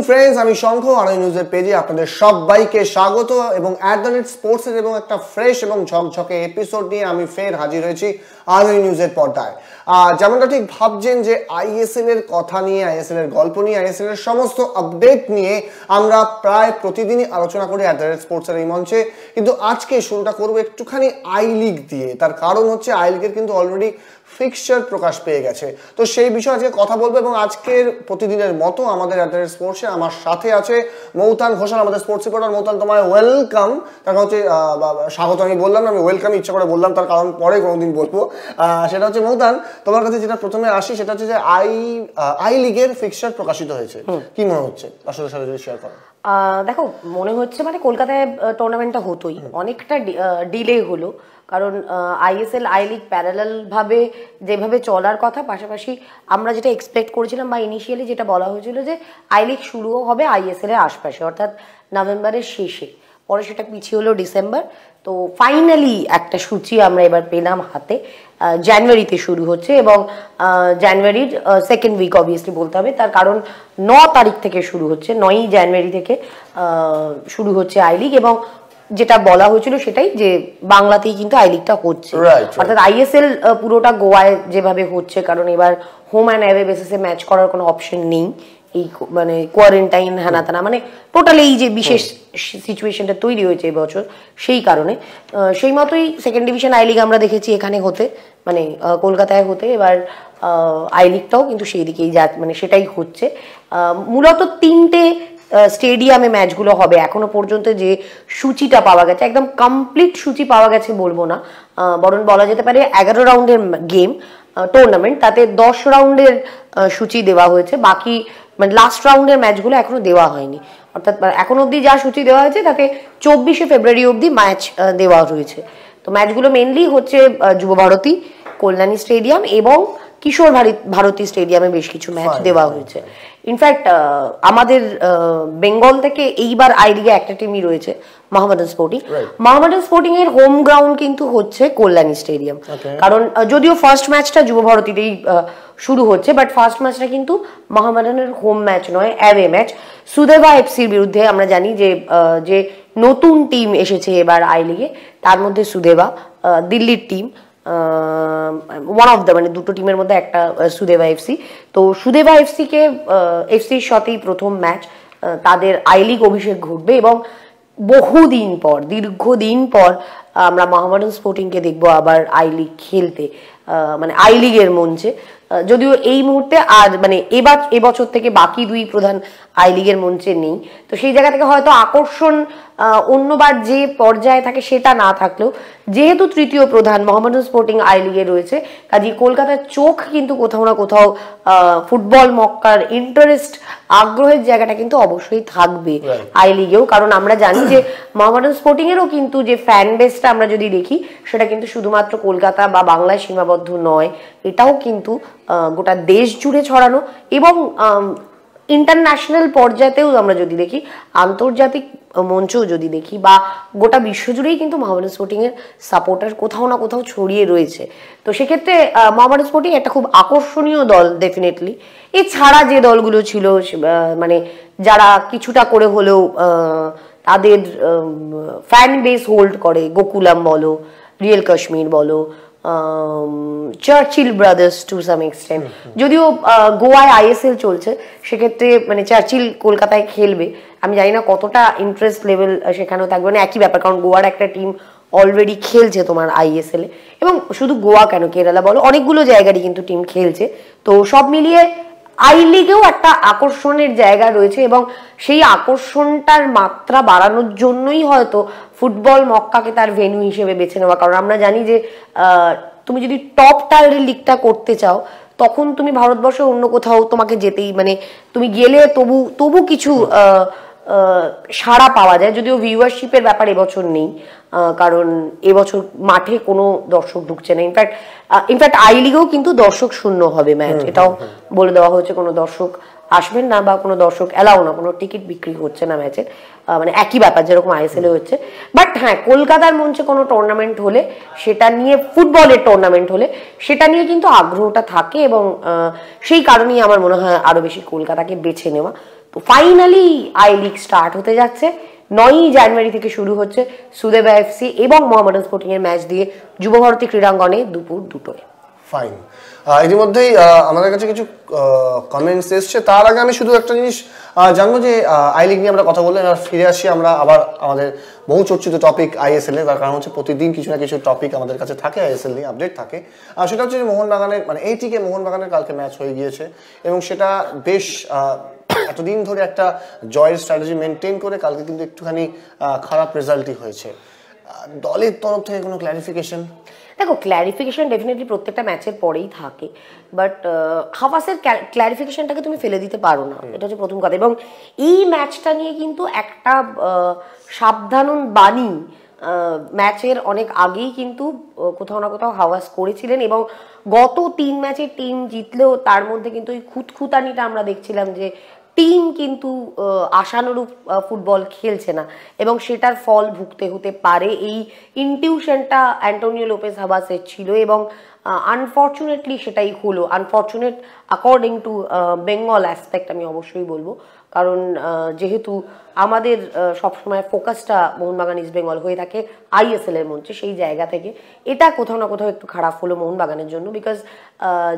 Evening friends, আমি শঙ্খ আরই নিউজের পেজে আপনাদের সবাইকে স্বাগত এবং স্পোর্টসের এবং একটা ফ্রেশ এবং ঝকঝকে এপিসোড নিয়ে আমি ফের হাজির হয়েছি আরই নিউজের পর্দায়। যেমনটা ঠিক ভাবছেন যে আইএসএল এর কথা নিয়ে, আইএসএল এর গল্প নিয়ে, আইএসএল এর সমস্ত আপডেট নিয়ে আমরা প্রায় প্রতিদিনই আলোচনা করি স্পোর্টসের এই মঞ্চে, কিন্তু আজকে শুরুটা করবো একটুখানি আই লিগ দিয়ে। তার কারণ হচ্ছে আই লিগের কিন্তু অলরেডি ফিক্সচার প্রকাশ পেয়ে গেছে, তো সেই বিষয়ে আজকে কথা বলবো। এবং আজকের প্রতিদিনের মতো আমাদের স্পোর্টসে আমার সাথে আছে মৌতান ঘোষাল, আমাদের স্পোর্টস রিপোর্টার। মৌতান, তোমায় ওয়েলকাম। তার কারণ হচ্ছে স্বাগত আমি বললাম না, আমি ওয়েলকাম ইচ্ছা করে বললাম, তার কারণ পরে কোনোদিন বলবো। সেটা হচ্ছে মৌতান, তোমার কাছে যেটা প্রথমে আসি সেটা হচ্ছে যে আই লিগের ফিক্সচার প্রকাশিত হয়েছে, কি মনে হচ্ছে আসলে সাথে যদি শেয়ার করো। দেখো, মনে হচ্ছে মানে কলকাতায় টুর্নামেন্টটা হতোই, অনেকটা ডিলে হলো, কারণ আইএসএল আই লিগ প্যারালাল ভাবে যেভাবে চলার কথা, পাশাপাশি আমরা যেটা এক্সপেক্ট করেছিলাম বা ইনিশিয়ালি যেটা বলা হয়েছিল যে আই লিগ শুরুও হবে আইএসএল এর আশপাশে, অর্থাৎ নভেম্বরের শেষে, পরে সেটা পিছিয়ে হলো ডিসেম্বর। তো ফাইনালি একটা সূচি আমরা এবার পেলাম হাতে, জানুয়ারিতে শুরু হচ্ছে এবং জানুয়ারির সেকেন্ড উইক অবভিয়াসলি বলতে হবে, তার কারণ 9 তারিখ থেকে শুরু হচ্ছে, 9ই জানুয়ারি থেকে শুরু হচ্ছে আই লিগ। এবং যেটা বলা হয়েছিল সেটাই যে বাংলাতেই কিন্তু আই লিগটা হচ্ছে, অর্থাৎ আইএসএল পুরোটা গোয়ায় যেভাবে হচ্ছে, কারণ এবার হোম অ্যান্ড অ্যাওয়ে বেসিসে ম্যাচ করার কোনো অপশন নেই, এই মানে কোয়ারেন্টাইন হ্যানা তানা, মানে টোটালি এই যে বিশেষ সিচুয়েশনটা তৈরি হয়েছে এবছর, সেই কারণে সেই মতোই সেকেন্ড ডিভিশন আই লিগ আমরা দেখেছি এখানে হতে, মানে কলকাতায় হতে। এবার আই লিগটাও কিন্তু সেই দিকেই মানে সেটাই হচ্ছে। মূলত 3টে স্টেডিয়ামে ম্যাচগুলো হবে এখনো পর্যন্ত, যে সূচিটা পাওয়া গেছে, একদম কমপ্লিট সূচি পাওয়া গেছে বলবো না, বরং বলা যেতে পারে 11 রাউন্ডের গেম টুর্নামেন্ট, তাতে 10 রাউন্ডের সূচি দেওয়া হয়েছে, বাকি মানে লাস্ট রাউন্ডের ম্যাচগুলো এখনো দেওয়া হয়নি। অর্থাৎ এখন অবধি যা সূচি দেওয়া হয়েছে তাতে 24শে ফেব্রুয়ারি অবধি ম্যাচ দেওয়া রয়েছে। তো ম্যাচগুলো মেনলি হচ্ছে যুব ভারতী, কল্যাণী স্টেডিয়াম এবং কিশোর ভারতী স্টেডিয়ামে বেশ কিছু ম্যাচ দেওয়া হয়েছে। ইনফ্যাক্ট আমাদের বেঙ্গল থেকে এইবার আই লিগে একটা টিমই রয়েছে, মোহামেডান স্পোর্টিং। মোহামেডান স্পোর্টিং এর হোম গ্রাউন্ড কিন্তু হচ্ছে কল্যাণী স্টেডিয়াম, কারণ যদিও ফার্স্ট ম্যাচটা যুব ভারতীতেই শুরু হচ্ছে, বাট ফার্স্ট ম্যাচটা কিন্তু মোহামেডানের হোম ম্যাচ নয়, অ্যাওয়ে ম্যাচ। সুদেবা এফসির বিরুদ্ধে আমরা জানি যে নতুন টিম এসেছে এবার আই লিগে, তার মধ্যে সুদেবা, দিল্লির টিম, ওয়ান অফ দ্য মানে দুটো টিমের মধ্যে একটা সুদেবা এফসি। তো সুদেবা এফসিকে এফসির সাথেই প্রথম ম্যাচ, তাদের আই লিগ অভিষেক ঘটবে এবং বহুদিন পর, দীর্ঘদিন পর আমরা মোহামেডান স্পোর্টিংকে দেখবো আবার আই লিগ খেলতে, মানে আই লিগের মঞ্চে। যদিও এই মুহূর্তে আর মানে এবছর থেকে বাকি দুই প্রধান আই লিগের মঞ্চে নেই, তো সেই জায়গা থেকে হয়তো আকর্ষণ অন্যবার যে পর্যায়ে থাকে সেটা না থাকলেও, যেহেতু তৃতীয় প্রধান মোহামেডান স্পোর্টিং আই লিগে রয়েছে, কাজেই কলকাতার চোখ কিন্তু কোথাও না কোথাও ফুটবল মক্কার ইন্টারেস্ট, আগ্রহের জায়গাটা কিন্তু অবশ্যই থাকবে আই লিগেও। কারণ আমরা জানি যে মোহামেডান স্পোর্টিং এরও কিন্তু যে ফ্যান বেসটা আমরা যদি দেখি, সেটা কিন্তু শুধুমাত্র কলকাতা বা বাংলায় সীমাবদ্ধ নয়, এটাও কিন্তু গোটা দেশ জুড়ে ছড়ানো এবং ইন্টারন্যাশনাল পর্যায়েতেও আমরা যদি দেখি, আন্তর্জাতিক মঞ্চেও যদি দেখি, বা গোটা বিশ্বজুড়েই কিন্তু মোহামেডান স্পোর্টিং এর সাপোর্টার কোথাও না কোথাও ছড়িয়ে রয়েছে। তো সেক্ষেত্রে মোহামেডান স্পোর্টিং একটা খুব আকর্ষণীয় দল ডেফিনেটলি। এছাড়া যে দলগুলো ছিল, মানে যারা কিছুটা করে হলেও তাদের ফ্যান বেস হোল্ড করে, গোকুলাম বলো, রিয়েল কাশ্মীর বলো, Churchill Brothers to some extent, যদিও গোয়ায় আইএসএল চলছে, সেক্ষেত্রে মানে চার্চিল কলকাতায় খেলবে, আমি জানি না কতটা ইন্টারেস্ট লেভেল সেখানেও থাকবে, মানে একই ব্যাপার, কারণ গোয়ার একটা টিম অলরেডি খেলছে তোমার আইএসএল এ, এবং শুধু গোয়া কেন, কেরালা বলো, অনেকগুলো জায়গারই কিন্তু টিম খেলছে। তো সব মিলিয়ে আই লিগেও একটা আকর্ষণের জায়গা রয়েছে, এবং সেই আকর্ষণটার মাত্রা বাড়ানোর জন্যই হয়তো ফুটবল মক্কাকে তার ভেন্যু হিসেবে বেছে নেওয়া। কারণ আমরা জানি যে তুমি যদি টপ টায়ারের লিগটা করতে চাও, তখন তুমি ভারতবর্ষে অন্য কোথাও তোমাকে যেতেই, মানে তুমি গেলে তবু কিছু সাড়া পাওয়া যায়, যদিও ভিউয়ারশিপের ব্যাপার এবছর নেই, কারণ এবছর মাঠে কোনো দর্শক ঢুকছে না। ইনফ্যাক্ট আই লিগেও কিন্তু দর্শক শূন্য হবে ম্যাচ, এটাও বলে দেওয়া হয়েছে, কোনো দর্শক আসবেন না বা কোনো দর্শক এলাও না, কোনো টিকিট বিক্রি হচ্ছে না ম্যাচের, মানে একই ব্যাপার যেরকম আইএসএল এ হচ্ছে। বাট হ্যাঁ, কলকাতার মঞ্চে কোনো টুর্নামেন্ট হলে, সেটা নিয়ে ফুটবলের টুর্নামেন্ট হলে, সেটা নিয়ে কিন্তু আগ্রহটা থাকে, এবং সেই কারণেই আমার মনে হয় আরো বেশি কলকাতাকে বেছে নেওয়া। তো ফাইনালি আই লিগ স্টার্ট হতে যাচ্ছে। 9ই জানুয়ারি থেকে শুরু হচ্ছে সুদেবা এফসি এবং মোহামেডান স্পোর্টিং এর ম্যাচ দিয়ে যুবভারতী ক্রীড়াঙ্গনে দুপুর 2টোয়। ফাইন। ইতিমধ্যেই আমাদের কাছে কিছু কমেন্টস এসছে। তার আগে আমি শুধু একটা জিনিস জানবো যে আই লিগ নিয়ে আমরা কথা বললাম, আর ফিরে আসি আমরা আবার আমাদের বহু চর্চিত টপিক আইএসএল এর। তার কারণ হচ্ছে প্রতিদিন কিছু না কিছু টপিক আমাদের কাছে থাকে, আইএসএল নিয়ে আপডেট থাকে। আর সেটা হচ্ছে যে মোহনবাগানের মানে এইটিকে মোহনবাগানের কালকে ম্যাচ হয়ে গিয়েছে এবং সেটা বেশ এতদিন ধরে একটা জয়ের স্ট্র্যাটেজি মেনটেন করে কালকে কিন্তু একটুখানি খারাপ রেজাল্টই হয়েছে। দলের তরফ থেকে কোনো ক্ল্যারিফিকেশন? দেখো, ক্ল্যারিফিকেশন ডেফিনেটলি প্রত্যেকটা ম্যাচের পরেই থাকে, বাট হাওয়াসের ক্ল্যারিফিকেশনটাকে তুমি ফেলে দিতে পারো না, এটা হচ্ছে প্রথম কথা। এবং এই ম্যাচটা নিয়ে কিন্তু একটা সাবধান বাণী ম্যাচের অনেক আগেই কিন্তু কোথাও না কোথাও হাওয়াস করেছিলেন, এবং গত 3 ম্যাচে টিম জিতলেও তার মধ্যে কিন্তু ওই খুঁতখুঁতানিটা আমরা দেখছিলাম যে টিম কিন্তু আশানুরূপ ফুটবল খেলছে না, এবং সেটার ফল ভুগতে হতে পারে। এই ইনটিউশনটা অ্যান্টোনিও লোপেজ হাবাসের ছিল, এবং আনফর্চুনেটলি সেটাই হলো। Unfortunate according to Bengal aspect আমি অবশ্যই বলবো, কারণ যেহেতু আমাদের সবসময় ফোকাসটা মোহনবাগান ইস্ট বেঙ্গল হয়ে থাকে আইএসএল এর মঞ্চে, সেই জায়গা থেকে এটা কোথাও না কোথাও একটু খারাপ হলো মোহনবাগানের জন্য। বিকজ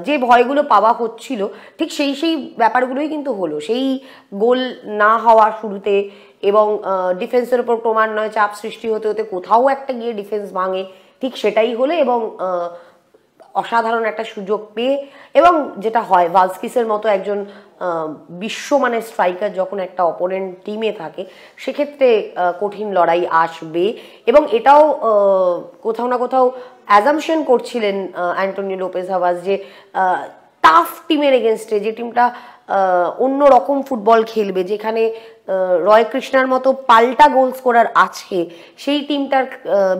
যে ভয়গুলো পাওয়া হচ্ছিল ঠিক সেই ব্যাপারগুলোই কিন্তু হলো। সেই গোল না হওয়া শুরুতে, এবং ডিফেন্সের উপর ক্রমান্বয়ে চাপ সৃষ্টি হতে হতে কোথাও একটা গিয়ে ডিফেন্স ভাঙে, ঠিক সেটাই হলো। এবং অসাধারণ একটা সুযোগ পেয়ে, এবং যেটা হয় ভালস্কিসের মতো একজন বিশ্বমানের স্ট্রাইকার যখন একটা অপোনেন্ট টিমে থাকে, সেক্ষেত্রে কঠিন লড়াই আসবে। এবং এটাও কোথাও না কোথাও অ্যাজাম্পশন করছিলেন অ্যান্টোনিও লোপেজ হাবাস যে টাফ টিমের এগেনস্টে, যে টিমটা অন্য রকম ফুটবল খেলবে, যেখানে রয় কৃষ্ণার মতো পাল্টা গোল স্কোরার আছে, সেই টিমটার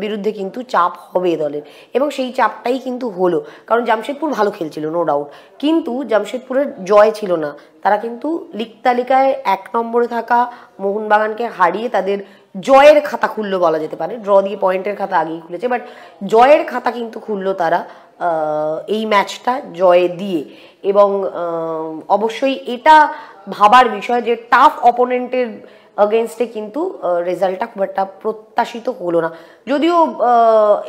বিরুদ্ধে কিন্তু চাপ হবে দলের, এবং সেই চাপটাই কিন্তু হলো। কারণ জামশেদপুর ভালো খেলছিল নো ডাউট, কিন্তু জামশেদপুরের জয় ছিল না। তারা কিন্তু লিগ তালিকায় 1 নম্বরে থাকা মোহনবাগানকে হারিয়ে তাদের জয়ের খাতা খুললো বলা যেতে পারে। ড্র দিয়ে পয়েন্টের খাতা আগেই খুলেছে, বাট জয়ের খাতা কিন্তু খুললো তারা এই ম্যাচটা জয় দিয়ে। এবং অবশ্যই এটা ভাবার বিষয় যে টাফ অপোনেন্টের अगेंस्टे কিন্তু রেজাল্টটা খুব একটা প্রত্যাশিত হলো না। যদিও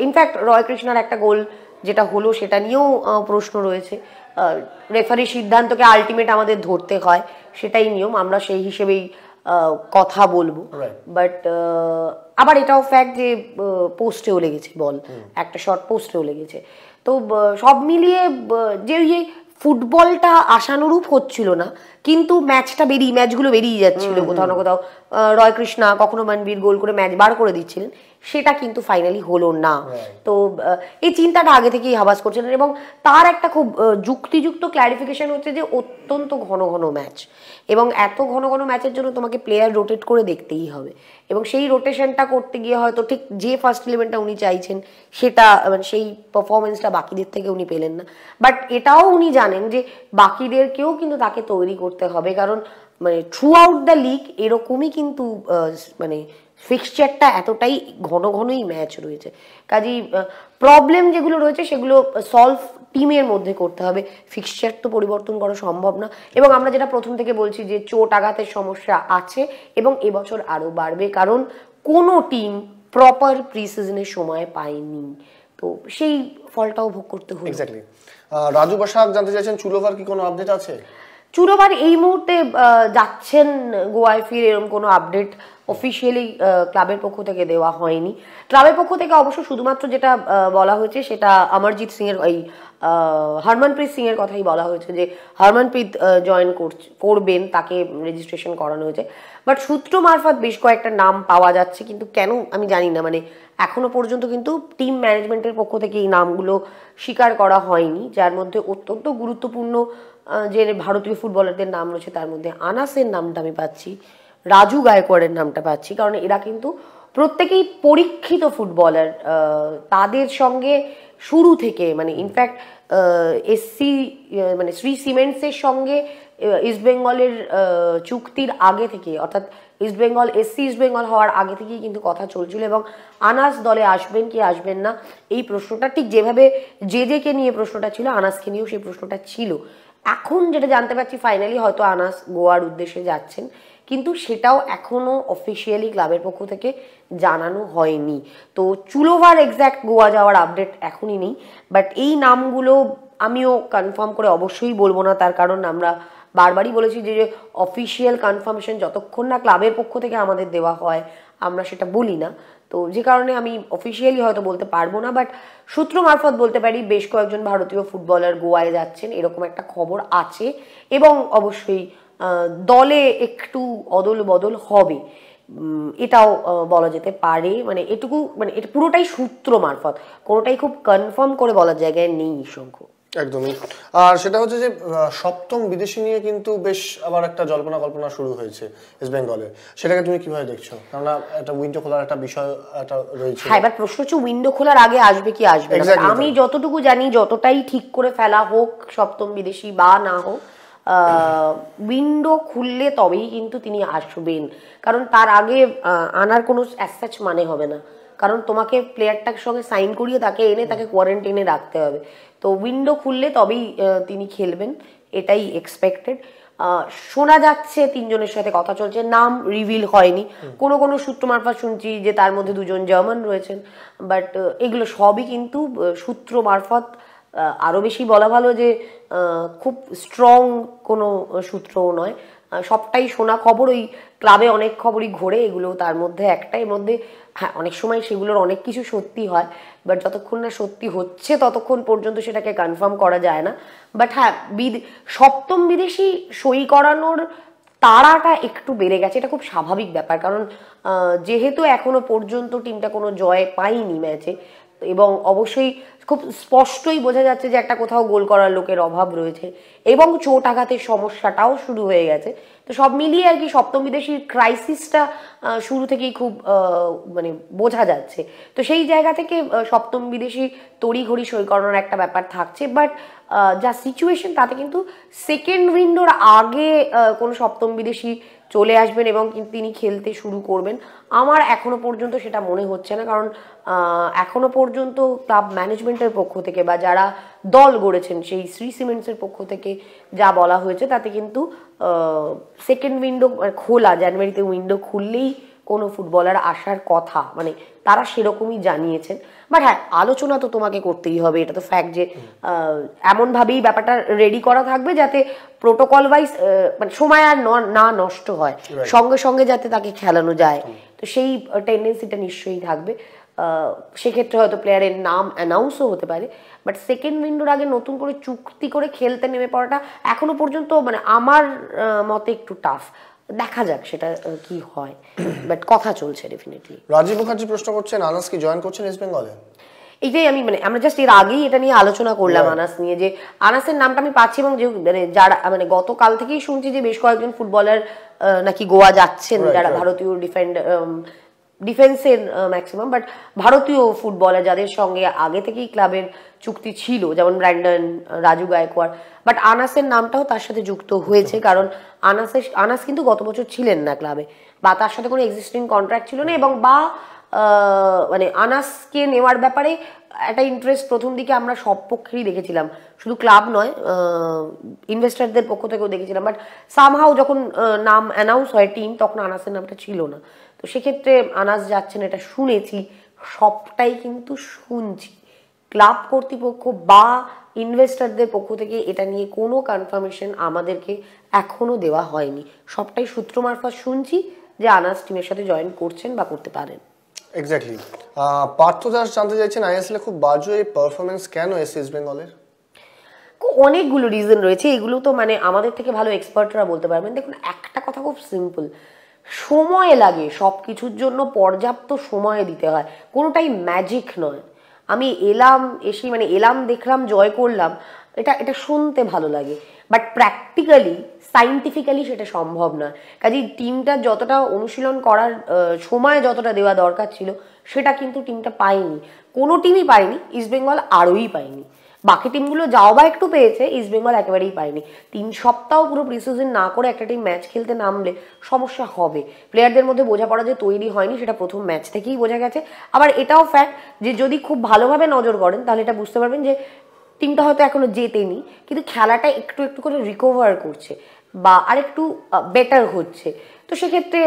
ইনফ্যাক্ট রয় কৃষ্ণার একটা গোল যেটা হলো সেটা নিয়েও প্রশ্ন রয়েছে। রেফারির সিদ্ধান্তকে আলটিমেট আমাদের ধরতে হয়, সেটাই নিয়ম, আমরা সেই হিসেবেই কথা বলবো। বাট আবার এটাও ফ্যাক্ট যে পোস্টেও লেগেছে বল, একটা শর্ট পোস্টেও লেগেছে। তো সব মিলিয়ে যে ফুটবলটা আশানুরূপ হচ্ছিল না, কিন্তু ম্যাচগুলো বেরিয়ে যাচ্ছিল কোথাও না কোথাও। রয় কৃষ্ণা কখনো মনবীর গোল করে ম্যাচ বার করে দিচ্ছিলেন, সেটা কিন্তু ফাইনালি হলো না। তো এই চিন্তাটা আগে থেকেই হাবাস করছিলেন, এবং তার একটা খুব যুক্তিযুক্ত ক্ল্যারিফিকেশন হচ্ছে যে অত্যন্ত ঘন ঘন ম্যাচ, এবং এত ঘন ঘন ম্যাচের জন্য তোমাকে প্লেয়ার রোটেট করে দেখতেই হবে, এবং সেই রোটেশনটা করতে গিয়ে হয়তো ঠিক যে ফার্স্ট ইলেভেনটা উনি চাইছেন সেটা মানে সেই পারফরমেন্সটা বাকিদের থেকে উনি পেলেন না। বাট এটাও উনি জানেন যে বাকিদেরকেও কিন্তু তাকে তৈরি করতে হবে, কারণ মানে থ্রু আউট দ্য লিগ এরকমই কিন্তু মানে ফিক্সচারটা এতটাই ঘন ঘনই ম্যাচ রয়েছে। কাজেই প্রবলেম যেগুলো রয়েছে সেগুলো সলভ টিমের মধ্যে করতে হবে, ফিক্সচার তো পরিবর্তন করা সম্ভব না। এবং আমরা যেটা প্রথম থেকে বলছি যে চোট আঘাতের সমস্যা আছে, এবং এবছর আরও বাড়বে, কারণ কোনো টিম প্রপার প্রি সিজনের সময় পায়নি, তো সেই ফলটাও ভোগ করতে হবে। এক্স্যাক্টলি। রাজু বসাক জানতে চাইছেন চুলোভার কি কোনো আপডেট আছে? চুলোভার এই মুহূর্তে যাচ্ছেন গোয়ায় ফিরে, এরকম কোনো আপডেট অফিসিয়ালি ক্লাবের পক্ষ থেকে দেওয়া হয়নি। ক্লাবের পক্ষ থেকে অবশ্য শুধুমাত্র যেটা বলা হয়েছে সেটা অমরজিৎ সিং এর এই হরমনপ্রীত সিং এর কথাই বলা হয়েছে যে হরমনপ্রীত জয়েন করবেন, তাকে রেজিস্ট্রেশন করানো হয়েছে। বাট সূত্র মারফত বেশ কয়েকটা নাম পাওয়া যাচ্ছে, কিন্তু কেন আমি জানি না, মানে এখনো পর্যন্ত কিন্তু টিম ম্যানেজমেন্টের পক্ষ থেকে এই নামগুলো স্বীকার করা হয়নি। যার মধ্যে অত্যন্ত গুরুত্বপূর্ণ যে ভারতীয় ফুটবলারদের নাম রয়েছে তার মধ্যে আনাসের নামটা আমি পাচ্ছি, রাজু গায়কোয়াড়ের নামটা পাচ্ছি, কারণ এরা কিন্তু প্রত্যেকেই পরীক্ষিত ফুটবলার। তাদের সঙ্গে শুরু থেকে মানে ইনফ্যাক্ট এসসি মানে শ্রী সিমেন্টসের সঙ্গে ইস্টবেঙ্গলের চুক্তির আগে থেকে, অর্থাৎ ইস্টবেঙ্গল ইস্টবেঙ্গল হওয়ার আগে থেকেই কিন্তু কথা চলছিল, এবং আনাস দলে আসবেন কি আসবেন না এই প্রশ্নটা ঠিক যেভাবে জেজেকে নিয়ে প্রশ্নটা ছিল, আনাসকে নিয়েও সেই প্রশ্নটা ছিল। এখন যেটা জানতে পারছি ফাইনালি হয়তো আনাস গোয়ার উদ্দেশ্যে যাচ্ছেন, কিন্তু সেটাও এখনো অফিসিয়ালি ক্লাবের পক্ষ থেকে জানানো হয়নি। তো চুলোভার এক্স্যাক্ট গোয়া যাওয়ার আপডেট এখনই নেই, বাট এই নামগুলো আমিও কনফার্ম করে অবশ্যই বলবো না, তার কারণ আমরা বারবারই বলেছি যে অফিসিয়াল কনফার্মেশন যতক্ষণ না ক্লাবের পক্ষ থেকে আমাদের দেওয়া হয় আমরা সেটা বলি না। তো যে কারণে আমি অফিসিয়ালি হয়তো বলতে পারবো না, বাট সূত্র মারফত বলতে পারি বেশ কয়েকজন ভারতীয় ফুটবলার গোয়ায় যাচ্ছেন এরকম একটা খবর আছে, এবং অবশ্যই দলে একটু অদল বদল হবে এটাও বলা যেতে পারে। মানে এটুকু, মানে এটা পুরোটাই সূত্র মারফত, কোনোটাই খুব কনফার্ম করে বলার জায়গায় নেই শঙ্খ। একদমই। আর সেটা হচ্ছে যে সপ্তম বিদেশি নিয়ে কিন্তু বেশ আবার একটা জল্পনা কল্পনা শুরু হয়েছে ইস্ট বেঙ্গলের, সেটাকে তুমি কিভাবে দেখছো? কেননা একটা উইন্ডো খোলার একটা বিষয় একটা রয়েছে। হ্যাঁ, এবার প্রশ্ন হচ্ছে উইন্ডো খোলার আগে আসবে কি আসবে না। আমি যতটুকু জানি, যতটাই ঠিক করে ফেলা হোক সপ্তম বিদেশি বা না হোক, উইন্ডো খুললে তবেই কিন্তু তিনি আসবেন, কারণ তার আগে আনার কোনো অ্যাজ মানে হবে না, কারণ তোমাকে প্লেয়ারটার সঙ্গে সাইন করিয়ে তাকে এনে তাকে কোয়ারেন্টাইনে রাখতে হবে। তো উইন্ডো খুললে তবেই তিনি খেলবেন, এটাই এক্সপেক্টেড। শোনা যাচ্ছে তিনজনের সাথে কথা চলছে, নাম রিভিল হয়নি। কোনো কোনো সূত্র মারফত শুনছি যে তার মধ্যে দুজন জার্মান রয়েছেন, বাট এগুলো সবই কিন্তু সূত্র মারফত। আরও বেশি বলা ভালো যে খুব স্ট্রং কোনো সূত্রও নয়, সবটাই শোনা খবর। ওই ক্লাবে অনেক খবরই ঘোরে, এগুলো তার মধ্যে একটা। এর মধ্যে হ্যাঁ, অনেক সময় সেগুলোর অনেক কিছু সত্যি হয়, বাট যতক্ষণ না সত্যি হচ্ছে ততক্ষণ পর্যন্ত সেটাকে কনফার্ম করা যায় না। বাট হ্যাঁ, সপ্তম বিদেশি সই করানোর তাড়াটা একটু বেড়ে গেছে, এটা খুব স্বাভাবিক ব্যাপার, কারণ যেহেতু এখনো পর্যন্ত টিমটা কোনো জয় পায়নি ম্যাচে, এবং অবশ্যই খুব স্পষ্টই বোঝা যাচ্ছে যে একটা কোথাও গোল করার লোকের অভাব রয়েছে, এবং চোট আঘাতের সমস্যাটাও শুরু হয়ে গেছে। তো সব মিলিয়ে আর কি সপ্তম বিদেশির ক্রাইসিসটা শুরু থেকেই খুব মানে বোঝা যাচ্ছে। তো সেই জায়গা থেকে সপ্তম বিদেশি তড়িঘড়ি সই করানোর একটা ব্যাপার থাকছে, বাট যা সিচুয়েশন তাতে কিন্তু সেকেন্ড উইন্ডোর আগে কোনো সপ্তম বিদেশি চলে আসবেন এবং তিনি খেলতে শুরু করবেন আমার এখনো পর্যন্ত সেটা মনে হচ্ছে না, কারণ এখনো পর্যন্ত ক্লাব ম্যানেজমেন্টের পক্ষ থেকে বা যারা দল গড়েছেন সেই শ্রী সিমেন্টসের পক্ষ থেকে যা বলা হয়েছে তাতে কিন্তু সেকেন্ড উইন্ডো খোলা, জানুয়ারিতে উইন্ডো খুললেই কোনো ফুটবলার আসার কথা, মানে তারা সেরকমই জানিয়েছেন। বাট হ্যাঁ, আলোচনা তো তোমাকে করতেই হবে, এটা তো ফ্যাক্ট যে এমনভাবেই ব্যাপারটা রেডি করা থাকবে যাতে প্রোটোকল ওয়াইজ মানে সময় আর না নষ্ট হয়, সঙ্গে সঙ্গে যাতে তাকে খেলানো যায়। তো সেই টেন্ডেন্সিটা নিশ্চয়ই থাকবে। সেক্ষেত্রে হয়তো প্লেয়ারের নাম অ্যানাউন্সও হতে পারে, বাট সেকেন্ড উইন্ডোর আগে নতুন করে চুক্তি করে খেলতে নেমে পড়াটা এখনো পর্যন্ত মানে আমার মতে একটু টাফ। দেখা যাক সেটা কি হয়, বাট কথা চলছে ডেফিনেটলি। রাজীব মুখার্জি প্রশ্ন করছেন, আনাস কি জয়েন করছেন ইস্ট বেঙ্গলে? এইটাই আমি মানে আমরা জাস্ট এর আগেই এটা নিয়ে আলোচনা করলাম আনাস নিয়ে, যে আনাসের নামটা আমি পাচ্ছি, এবং যে মানে যারা মানে গতকাল থেকেই শুনছি যে বেশ কয়েকজন ফুটবলার নাকি গোয়া যাচ্ছেন, যারা ভারতীয় ডিফেন্সের ম্যাক্সিমাম, বাট ভারতীয় ফুটবলার যাদের সঙ্গে আগে থেকেই ক্লাবের চুক্তি ছিল, যেমন ব্র্যান্ডন, রাজু গায়কোয়াড়, বাট আনাসের নামটাও তার সাথে যুক্ত হয়েছে, কারণ আনাস কিন্তু গত বছর ছিলেন না ক্লাবে, বা তার সাথে কোনো এক্সিস্টিং কন্ট্রাক্ট ছিল না, এবং বা মানে আনাসকে নেওয়ার ব্যাপারে একটা ইন্টারেস্ট প্রথম দিকে আমরা সব পক্ষেরই দেখেছিলাম, শুধু ক্লাব নয় ইনভেস্টারদের পক্ষ থেকেও দেখেছিলাম, বাট সামহাও যখন নাম অ্যানাউন্স হয় টিম, তখন আনাসের নামটা ছিল না। তো সেক্ষেত্রে আনাস যাচ্ছেন এটা শুনেছি, সবটাই কিন্তু শুনছি, ক্লাব কর্তৃপক্ষ বা ইনভেস্টারদের পক্ষ থেকে এটা নিয়ে কোনো কনফার্মেশন আমাদেরকে এখনো দেওয়া হয়নি, সবটাই সূত্র মারফত শুনছি যে আনাস টিমের সাথে জয়েন করছেন বা করতে পারেন। এক্স্যাক্টলি। পার্থ দাস জানতে চাইছেন, আইএসএল এ খুব বাজে পারফরমেন্স কেন এসে ইস্ট বেঙ্গলের? অনেকগুলো রিজন রয়েছে, এগুলো তো মানে আমাদের থেকে ভালো এক্সপার্টরা বলতে পারবেন। দেখুন, একটা কথা খুব সিম্পল, সময় লাগে সব কিছুর জন্য, পর্যাপ্ত সময় দিতে হয়, কোনোটাই ম্যাজিক নয়। আমি এলাম দেখলাম জয় করলাম, এটা শুনতে ভালো লাগে, বাট প্র্যাকটিক্যালি সাইন্টিফিক্যালি সেটা সম্ভব নয়। কাজেই টিমটা যতটা অনুশীলন করার সময় যতটা দেওয়া দরকার ছিল সেটা কিন্তু টিমটা পায়নি, কোনো টিমই পায়নি, ইস্টবেঙ্গল আরোই পায়নি। বাকি টিমগুলো যাও বা একটু পেয়েছে, ইস্টবেঙ্গল একেবারেই পায়নি। 3 সপ্তাহ পুরো প্রিসিজন না করে একটা টিম ম্যাচ খেলতে নামলে সমস্যা হবে, প্লেয়ারদের মধ্যে বোঝাপড়া যে তৈরি হয়নি সেটা প্রথম ম্যাচ থেকেই বোঝা গেছে। আবার এটাও ফ্যাক্ট যে যদি খুব ভালোভাবে নজর করেন তাহলে এটা বুঝতে পারবেন যে টিমটা হয়তো এখনো জেতেনি, কিন্তু খেলাটা একটু একটু করে রিকভার করছে বা আরেকটু বেটার হচ্ছে। তো সেক্ষেত্রে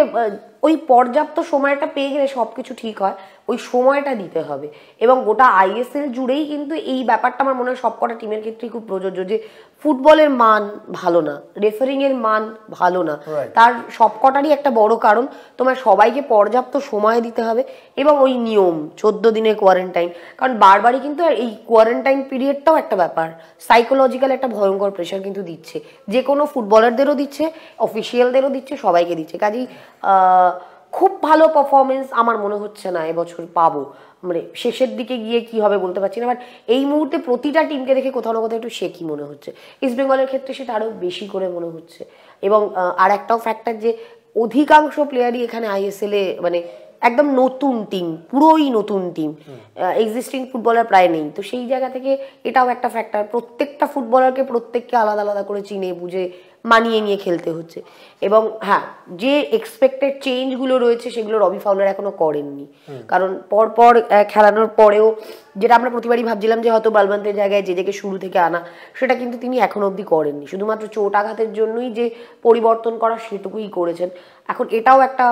ওই পর্যাপ্ত সময়টা পেয়ে গেলে সব কিছু ঠিক হয়, ওই সময়টা দিতে হবে। এবং গোটা আইএসএল জুড়েই কিন্তু এই ব্যাপারটা আমার মনে হয় সবকটা টিমের ক্ষেত্রেই খুব প্রযোজ্য, যে ফুটবলের মান ভালো না, রেফারিং এর মান ভালো না, তার সবকটারই একটা বড় কারণ তোমার সবাইকে পর্যাপ্ত সময় দিতে হবে এবং ওই নিয়ম 14 দিনের কোয়ারেন্টাইন। কারণ বারবারই কিন্তু এই কোয়ারেন্টাইন পিরিয়ডটাও একটা ব্যাপার, সাইকোলজিক্যাল একটা ভয়ঙ্কর প্রেশার কিন্তু দিচ্ছে, যে কোনো ফুটবলারদেরও দিচ্ছে, অফিসিয়ালদেরও দিচ্ছে, সবাইকে দিচ্ছে। কাজেই খুব ভালো পারফরমেন্স আমার মনে হচ্ছে না এবছর পাবো, মানে শেষের দিকে গিয়ে কি হবে বলতে পারছি না। বাট এই মুহূর্তে প্রতিটা টিমকে দেখে কোথাও না কোথাও একটু শেকি মনে হচ্ছে। ইস্ট বেঙ্গলের ক্ষেত্রে সেটা আরও বেশি করে মনে হচ্ছে। এবং আর একটাও ফ্যাক্টর, যে অধিকাংশ প্লেয়ারই এখানে আইএসএল এ মানে একদম নতুন টিম, পুরোই নতুন টিম, এক্সিস্টিং ফুটবলার প্রায় নেই। তো সেই জায়গা থেকে এটাও একটা ফ্যাক্টর, প্রত্যেকটা ফুটবলারকে প্রত্যেককে আলাদা আলাদা করে চিনে বুঝে মানিয়ে নিয়ে খেলতে হচ্ছে। এবং হ্যাঁ, যে এক্সপেক্টেড চেঞ্জগুলো রয়েছে সেগুলো রবি ফাউলার এখনো করেননি। কারণ পরপর খেলানোর পরেও যেটা আমরা প্রতিবারই ভাবছিলাম যে হয়তো বালবান্তের জায়গায় জেজেকে শুরু থেকে আনা, সেটা কিন্তু তিনি এখনো অবধি করেননি। শুধুমাত্র চোট আঘাতের জন্যই যে পরিবর্তন করা সেটুকুই করেছেন। এখন এটাও একটা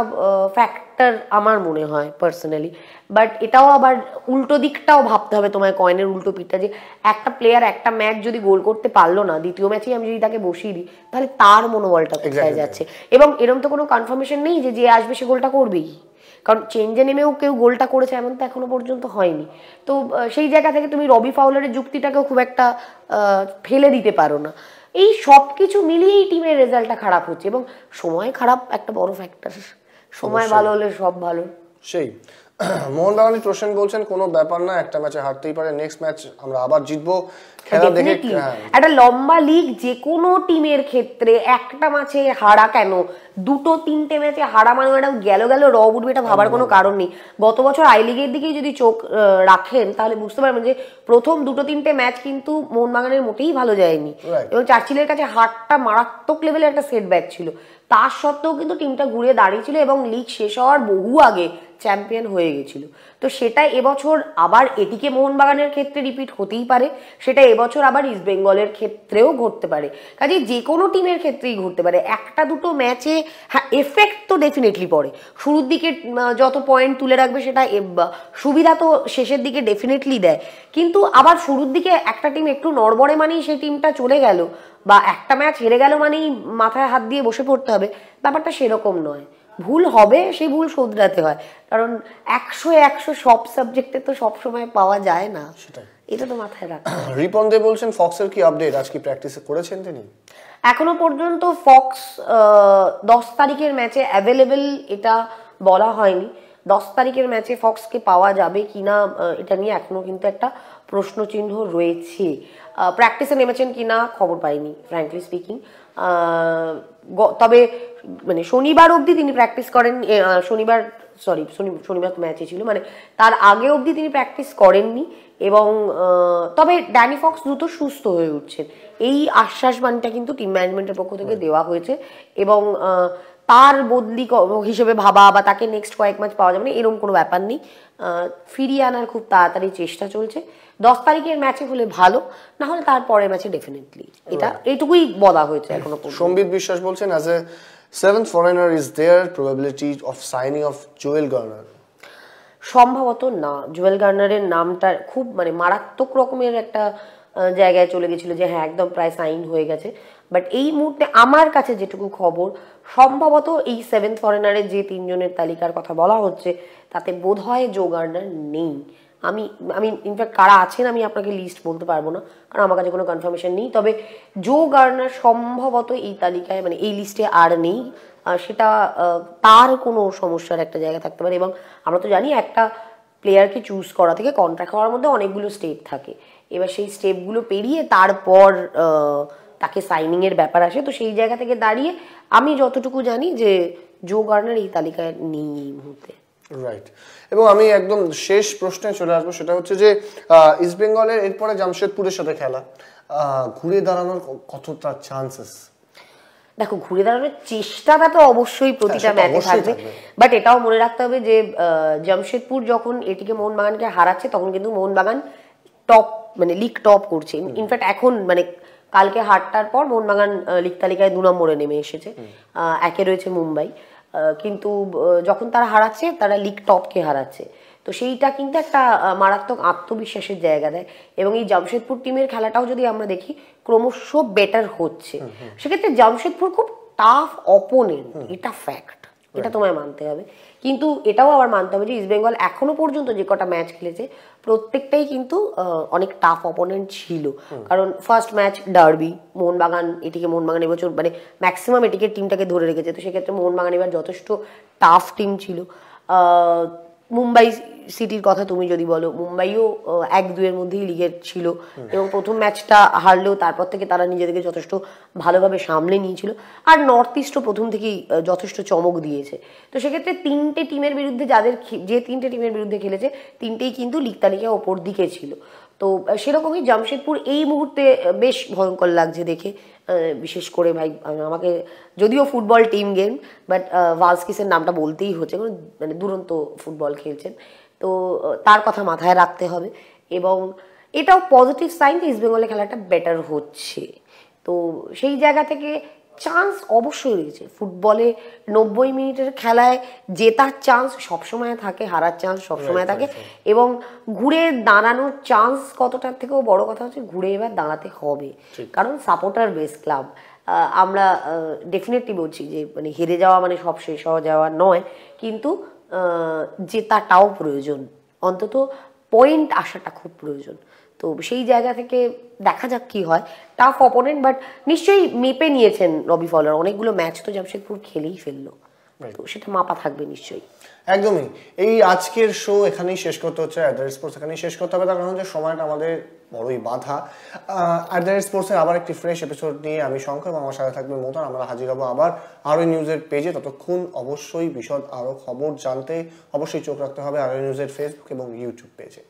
ফ্যাক্টর আমার মনে হয় পার্সোনালি। বাট এটাও আবার উল্টো দিকটাও ভাবতে হবে, তোমায় কয়েনের উল্টো পিঠটা, যে একটা প্লেয়ার একটা ম্যাচ যদি গোল করতে পারলো না, দ্বিতীয় ম্যাচেই আমি যদি তাকে বসিয়ে দিই, তাহলে তার মনোবলটা কোথায় যাচ্ছে। এবং এরকম তো কোনো কনফার্মেশন নেই যে যে আসবে সে গোলটা করবেই, কারণ চেঞ্জে নেমেও কেউ গোলটা করেছে এমন তো এখনো পর্যন্ত হয়নি। তো সেই জায়গা থেকে তুমি রবি ফাউলারের যুক্তিটাকেও খুব একটা ফেলে দিতে পারো না। এই সব কিছু মিলিয়েই টিমের রেজাল্টটা খারাপ হচ্ছে, এবং সময় খারাপ একটা বড় ফ্যাক্টর। সময় ভালো হলে সব ভালো। সেই মোহনবাগানের প্রশ্ন বলছেন কোনো ব্যাপার না, একটা ম্যাচে হারতেই পারে, নেক্সট ম্যাচ আমরা আবার জিতবো। খেলা দেখে একটা লম্বা লিগ যে কোনো টিমের ক্ষেত্রে একটা ম্যাচে হারা কেন, দুটো তিনটে ম্যাচে হারা মানে এটা গেল গেল রব উঠবে, এটা ভাবার কোনো কারণ নেই। গত বছর আই লিগের দিকেই যদি চোখ রাখেন তাহলে বুঝতে পারবেন যে প্রথম দুটো তিনটে ম্যাচ কিন্তু মোহনবাগানের মোটেই ভালো যায়নি, এবং চার্চিলের কাছে হারটা মারাত্মক লেভেলের একটা সেটব্যাক ছিল। তার সত্ত্বেও কিন্তু টিমটা ঘুরে দাঁড়িয়েছিল এবং লিগ শেষ হওয়ার বহু আগে চ্যাম্পিয়ন হয়ে গেছিল। তো সেটা এবছর আবার এটিকে মোহনবাগানের ক্ষেত্রে রিপিট হতেই পারে, সেটা এবছর আবার ইস্ট বেঙ্গলের ক্ষেত্রেও ঘটতে পারে। কাজে যে কোনো টিমের ক্ষেত্রেই ঘটতে পারে। একটা দুটো ম্যাচে হ্যাঁ এফেক্ট তো ডেফিনেটলি পড়ে, শুরুর দিকে যত পয়েন্ট তুলে রাখবে সেটা সুবিধা তো শেষের দিকে ডেফিনেটলি দেয়। কিন্তু আবার শুরুর দিকে একটা টিম একটু নড়বড়ে মানেই সেই টিমটা চলে গেল, বা একটা ম্যাচ হেরে গেল মানেই মাথায় হাত দিয়ে বসে পড়তে হবে, ব্যাপারটা সেরকম নয়। ভুল হবে, সেই ভুল শোধরাতে হয়, কারণ 100 সব সাবজেক্টে তো সব সময় পাওয়া যায় না, সেটাই, এটা তো মাথায় রাখতে হবে। রিপন দে বলছেন ফক্সের কি আপডেট, আজ কি প্র্যাকটিস করেছেন তিনি? এখনো পর্যন্ত ফক্স 10 তারিখের ম্যাচে অ্যাভেলেবেল এটা বলা হয়নি। 10 তারিখের ম্যাচে ফক্সকে পাওয়া যাবে কিনা এটা নিয়ে এখনো কিন্তু একটা প্রশ্নচিহ্ন রয়েছে। প্র্যাকটিসে নেমেছেন কিনা খবর পাইনি ফ্র্যাঙ্কলি স্পিকিং। তবে মানে শনিবার অবধি তিনি প্র্যাকটিস করেন, শনিবার তো ম্যাচে ছিল, মানে তার আগে অবধি তিনি প্র্যাকটিস করেননি। এবং তবে ড্যানি ফক্স দ্রুত সুস্থ হয়ে উঠছেন, এই আশ্বাস বাণীটা কিন্তু টিম ম্যানেজমেন্টের পক্ষ থেকে দেওয়া হয়েছে। এবং তার বদলি হিসেবে ভাবা বা তাকে নেক্সট কয়েক ম্যাচ পাওয়া যাবে না এরকম কোনো ব্যাপার নেই, ফিরিয়ে আনার খুব তাড়াতাড়ি চেষ্টা চলছে। 10 তারিখের ম্যাচে হলে ভালো, না হলে তারপরের ম্যাচে ডেফিনেটলি, এটা এইটুকুই বলা হয়েছে এখনো পর্যন্ত। সম্বিত বিশ্বাস বলছেন as a seventh foreigner is there probability of signing of Jewel Garner? সম্ভবত না, জুয়েল গার্নারের নামটা খুব মানে মারাত্মক রকমের একটা জায়গায় চলে গেছিল যে হ্যাঁ একদম প্রায় সাইন হয়ে গেছে। বাট এই মুহূর্তে আমার কাছে যেটুকু খবর, সম্ভবত এই 7th ফরেনারের যে 3 জনের তালিকার কথা বলা হচ্ছে তাতে বোধহয় জো গার্নার নেই। আমি ইনফ্যাক্ট কারা আছেন আমি আপনাকে লিস্ট বলতে পারবো না, কারণ আমার কাছে কোনো কনফার্মেশন নেই। তবে জো গার্নার সম্ভবত এই তালিকায় মানে এই লিস্টে আর নেই, সেটা তার কোনো সমস্যার একটা জায়গা থাকতে পারে। এবং আমরা তো জানি একটা প্লেয়ারকে চুজ করা থেকে কন্ট্রাক্ট হওয়ার মধ্যে অনেকগুলো স্টেপ থাকে, এবার সেই স্টেপগুলো পেরিয়ে তারপর তাকে সাইনিংয়ের ব্যাপার আসে। তো সেই জায়গা থেকে দাঁড়িয়ে আমি যতটুকু জানি যে জো গার্নার এই তালিকায় নেই এই মুহূর্তে। রাইট। এবং আমি একদম শেষ প্রশ্নে চলে আসবো, সেটা হচ্ছে যে ইস্ট বেঙ্গলের এরপরে জামশেদপুরের সাথে খেলা, ঘুরে দাঁড়ানোর কতটা চান্সেস? দেখো, ঘুরে দাঁড়ানোর চেষ্টাটা তো অবশ্যই প্রতিটা ম্যাচে থাকবে, বাট এটাও মনে রাখতে হবে যে জামশেদপুর যখন এটিকে মোহনবাগানকে হারাচ্ছে তখন কিন্তু মোহনবাগান টপ মানে লিগ টপ করছে। ইনফ্যাক্ট এখন মানে কালকে হারটার পর মোহনবাগান লিগ তালিকায় 2 নম্বরে নেমে এসেছে, একে রয়েছে মুম্বাই। কিন্তু যখন তারা হারাচ্ছে তারা লিগ টপকে হারাচ্ছে, তো সেইটা কিন্তু একটা মারাত্মক আত্মবিশ্বাসের জায়গা দেয়। এবং এই জামশেদপুর টিমের খেলাটাও যদি আমরা দেখি ক্রমশ বেটার হচ্ছে। সেক্ষেত্রে জামশেদপুর খুব টাফ অপোনেন্ট, এটা ফ্যাক্ট, এটা তোমায় মানতে হবে। কিন্তু এটাও আবার মানতে হবে যে ইস্টবেঙ্গল এখনো পর্যন্ত যে কটা ম্যাচ খেলেছে প্রত্যেকটাই কিন্তু অনেক টাফ অপোনেন্ট ছিল। কারণ ফার্স্ট ম্যাচ ডার্বি, মোহনবাগান এবছর মানে ম্যাক্সিমাম এটিকে টিমটাকে ধরে রেখেছে, তো সেক্ষেত্রে মোহনবাগান এবার যথেষ্ট টাফ টিম ছিল। মুম্বাই সিটির কথা তুমি যদি বলো, মুম্বাইও 1-2-এর মধ্যেই লিগের ছিল এবং প্রথম ম্যাচটা হারলেও তারপর থেকে তারা নিজেদেরকে যথেষ্ট ভালোভাবে সামলে নিয়েছিল। আর নর্থ ইস্টও প্রথম থেকেই যথেষ্ট চমক দিয়েছে। তো সেক্ষেত্রে তিনটে টিমের বিরুদ্ধে যে তিনটে টিমের বিরুদ্ধে খেলেছে তিনটেই কিন্তু লিগ তালিকায় ওপর দিকে ছিল। তো সেরকমই জামশেদপুর এই মুহূর্তে বেশ ভয়ঙ্কর লাগছে দেখে। বিশেষ করে ভাই আমাকে, যদিও ফুটবল টিম গেম, বাট ভালস্কিসের নামটা বলতেই হচ্ছে, মানে দুরন্ত ফুটবল খেলছেন, তো তার কথা মাথায় রাখতে হবে। এবং এটাও পজিটিভ সাইন যে ইস্টবেঙ্গলের খেলাটা বেটার হচ্ছে। তো সেই জায়গা থেকে চান্স অবশ্যই রয়েছে। ফুটবলে 90 মিনিটের খেলায় জেতার চান্স সবসময় থাকে, হারার চান্স সবসময় থাকে, এবং ঘুরে দাঁড়ানোর চান্স কতটার থেকেও বড় কথা হচ্ছে ঘুরে এবার দাঁড়াতে হবে। কারণ সাপোর্টার বেস ক্লাব, আমরা ডেফিনেটলি বলছি যে মানে হেরে যাওয়া মানে সব শেষ হওয়া যাওয়া নয়, কিন্তু জেতাটাও প্রয়োজন, অন্তত পয়েন্ট আসাটা খুব প্রয়োজন। তো সেই জায়গা থেকে দেখা যাক কি হয়। টাফ অপোনেন্ট, বাট নিশ্চয়ই মেপে নিয়েছেন রবি ফলার, অনেকগুলো ম্যাচ তো জামশেদপুর খেলেই ফেললো, তো সেটা মাপা থাকবে নিশ্চয়ই। একদমই। এই আজকের শো এখানেই শেষ করতে হচ্ছে, অ্যাডাল্ট স্পোর্টস এখানেই শেষ করতে হবে, তার কারণ হচ্ছে সময়টা আমাদের বড়ই বাধা। অ্যাডাল্ট স্পোর্টসের আবার একটি ফ্রেশ এপিসোড নিয়ে আমি শঙ্কর এবং আমার সাথে থাকবে মোতন, আমরা হাজির হবো আবার আরও নিউজের পেজে। ততক্ষণ অবশ্যই বিশদ আরও খবর জানতে অবশ্যই চোখ রাখতে হবে আরও নিউজের ফেসবুক এবং ইউটিউব পেজে।